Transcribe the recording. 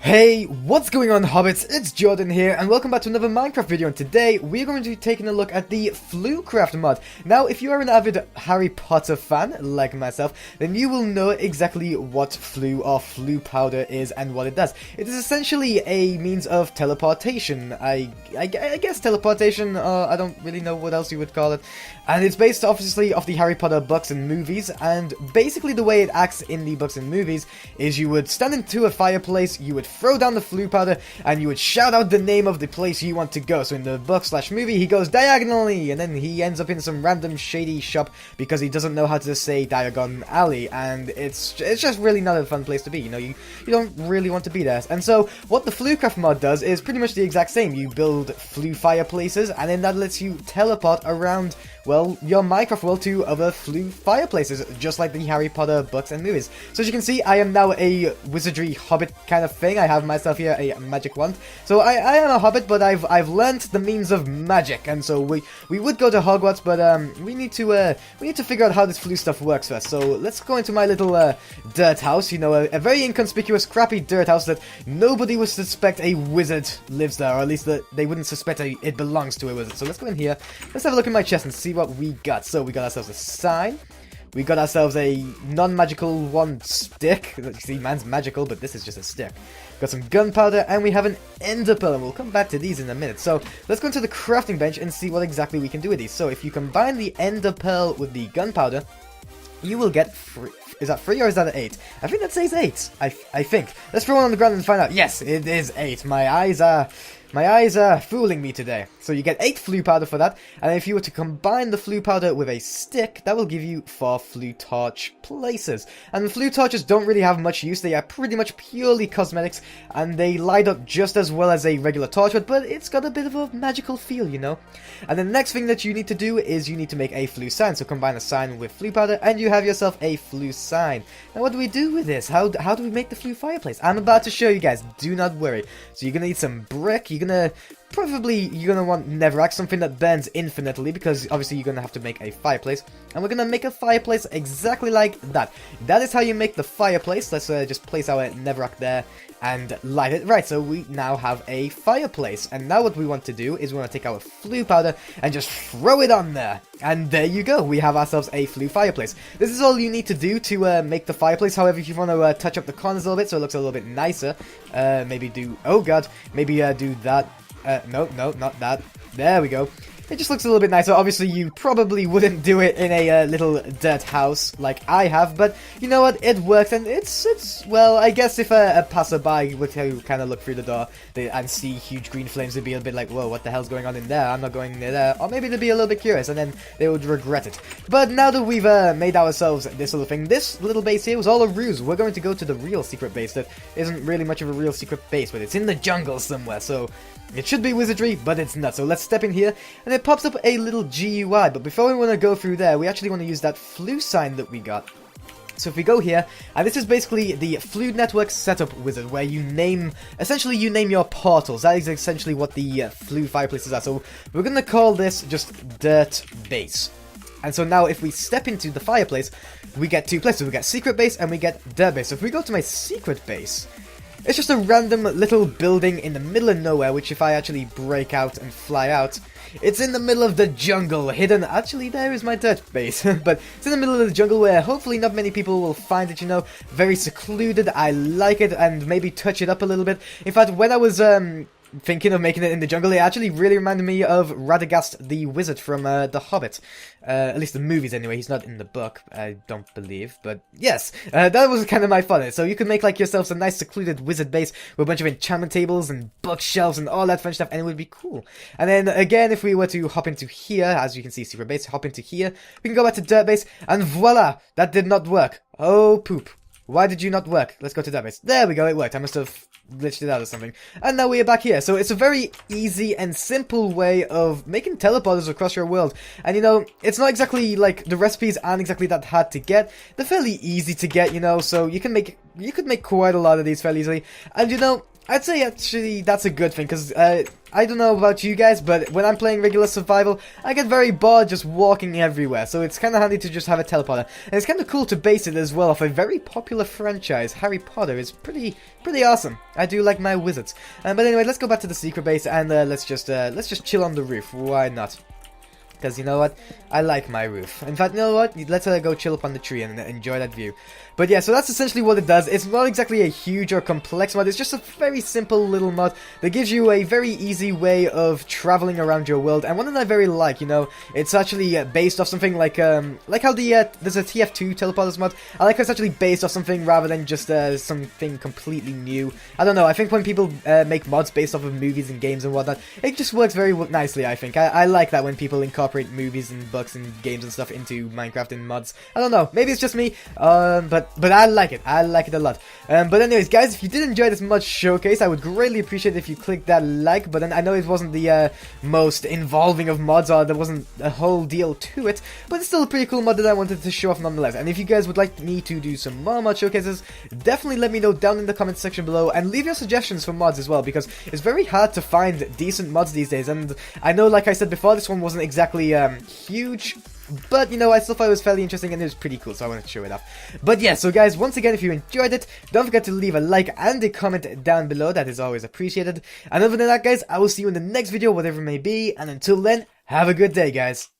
Hey, what's going on, Hobbits? It's Jordan here, and welcome back to another Minecraft video, and today we're going to be taking a look at the FlueCraft mod. Now, if you are an avid Harry Potter fan, like myself, then you will know exactly what Flue or Flue powder is and what it does. It is essentially a means of teleportation. I guess teleportation, I don't really know what else you would call it. And it's based, obviously, off the Harry Potter books and movies, and basically the way it acts in the books and movies is you would stand into a fireplace, you would throw down the Flue powder, and you would shout out the name of the place you want to go. So in the book/movie, he goes diagonally, and then he ends up in some random shady shop because he doesn't know how to say Diagon Alley, and it's just really not a fun place to be. You know, you don't really want to be there. And so what the FlueCraft mod does is pretty much the exact same. You build Flue fireplaces, and then that lets you teleport around, well, your Minecraft world to other Flue fireplaces, just like the Harry Potter books and movies. So as you can see, I am now a wizardry hobbit kind of thing. I have myself here a magic wand. So I am a hobbit, but I've learned the means of magic, and so we would go to Hogwarts, but we need to figure out how this Flue stuff works first. So let's go into my little dirt house. You know, a very inconspicuous, crappy dirt house that nobody would suspect a wizard lives there, or at least that they wouldn't suspect it belongs to a wizard. So let's go in here. Let's have a look in my chest and see what we got. So we got ourselves a sign. We got ourselves a non-magical one stick. You see, man's magical, but this is just a stick. Got some gunpowder, and we have an ender pearl, and we'll come back to these in a minute. So let's go into the crafting bench and see what exactly we can do with these. So if you combine the ender pearl with the gunpowder, you will get free. Is that 3 or is that an 8? I think that says 8. I think. Let's throw it on the ground and find out. Yes, it is 8. My eyes are fooling me today. So you get 8 Flue powder for that, and if you were to combine the Flue powder with a stick, that will give you 4 Flue torch places. And the Flue torches don't really have much use. They are pretty much purely cosmetics, and they light up just as well as a regular torch would, but it's got a bit of a magical feel, you know. And the next thing that you need to do is you need to make a Flue sign. So combine a sign with Flue powder, and you have yourself a Flue sign. Now what do we do with this? How do we make the Flue fireplace? I'm about to show you guys. Do not worry. So you're gonna need some brick. You're gonna want Netherrack, something that burns infinitely, because obviously you're gonna have to make a fireplace, and we're gonna make a fireplace exactly like that. That is how you make the fireplace. Let's just place our Netherrack there and light it. Right, so we now have a fireplace, and now what we want to do is we want to take our Flue powder and just throw it on there, and there you go. We have ourselves a Flue fireplace. This is all you need to do to make the fireplace. However, if you want to touch up the corners a little bit so it looks a little bit nicer, maybe do, oh god, maybe do that. No, not that. There we go. It just looks a little bit nicer. Obviously, you probably wouldn't do it in a little dirt house like I have, but you know what? It works, and it's well, I guess if a passerby were to kind of look through the door and see huge green flames, they'd be a bit like, whoa, what the hell's going on in there? I'm not going near there. Or maybe they'd be a little bit curious, and then they would regret it. But now that we've made ourselves this little thing, this little base here was all a ruse. We're going to go to the real secret base that isn't really much of a real secret base, but it's in the jungle somewhere, so it should be wizardry, but it's not. So let's step in here, and it pops up a little GUI. But before we want to go through there, we actually want to use that Flue sign that we got. So if we go here, and this is basically the Flue Network Setup Wizard, where you name, essentially you name your portals. That is essentially what the Flue fireplaces are. So we're going to call this just Dirt Base. And so now if we step into the fireplace, we get 2 places. We get Secret Base and we get Dirt Base. So if we go to my Secret Base, it's just a random little building in the middle of nowhere, which if I actually break out and fly out, it's in the middle of the jungle, hidden. Actually, there is my dirt base, but it's in the middle of the jungle where hopefully not many people will find it, you know. Very secluded. I like it, and maybe touch it up a little bit. In fact, when I was thinking of making it in the jungle, it actually really reminded me of Radagast the Wizard from The Hobbit. At least the movies anyway. He's not in the book, I don't believe, but yes, that was kind of my fun. So you could make like yourselves a nice secluded wizard base with a bunch of enchantment tables and bookshelves and all that fun stuff, and it would be cool. And then again, if we were to hop into here, as you can see, secret base, hop into here, we can go back to dirt base, and voila, that did not work. Oh poop. Why did you not work? Let's go to dirt base. There we go, it worked. I must have glitched it out or something. And now we are back here. So it's a very easy and simple way of making teleporters across your world. And you know, it's not exactly like, the recipes aren't exactly that hard to get. They're fairly easy to get, you know, so you could make quite a lot of these fairly easily. And you know, I'd say actually that's a good thing, because I don't know about you guys, but when I'm playing regular survival, I get very bored just walking everywhere, so it's kind of handy to just have a teleporter. And it's kind of cool to base it as well off a very popular franchise. Harry Potter is pretty awesome. I do like my wizards. But anyway, let's go back to the secret base, and let's just chill on the roof. Why not? Because you know what? I like my roof. In fact, you know what? Let's go chill up on the tree and enjoy that view. But yeah, so that's essentially what it does. It's not exactly a huge or complex mod. It's just a very simple little mod that gives you a very easy way of traveling around your world. And one that I very like, you know, it's actually based off something like how there's a TF2 teleporters mod. I like how it's actually based off something rather than just something completely new. I don't know. I think when people make mods based off of movies and games and whatnot, it just works very nicely. I think I like that when people incorporate movies and books and games and stuff into Minecraft in mods. I don't know. Maybe it's just me. But I like it. I like it a lot. But anyways, guys, if you did enjoy this mod showcase, I would greatly appreciate it if you click that like button. I know it wasn't the most involving of mods, or there wasn't a whole deal to it, but it's still a pretty cool mod that I wanted to show off nonetheless. And if you guys would like me to do some more mod showcases, definitely let me know down in the comment section below, and leave your suggestions for mods as well, because it's very hard to find decent mods these days. And I know, like I said before, this one wasn't exactly huge, but, you know, I still thought it was fairly interesting and it was pretty cool, so I wanted to show it off. But yeah, so guys, once again, if you enjoyed it, don't forget to leave a like and a comment down below. That is always appreciated. And other than that, guys, I will see you in the next video, whatever it may be. And until then, have a good day, guys.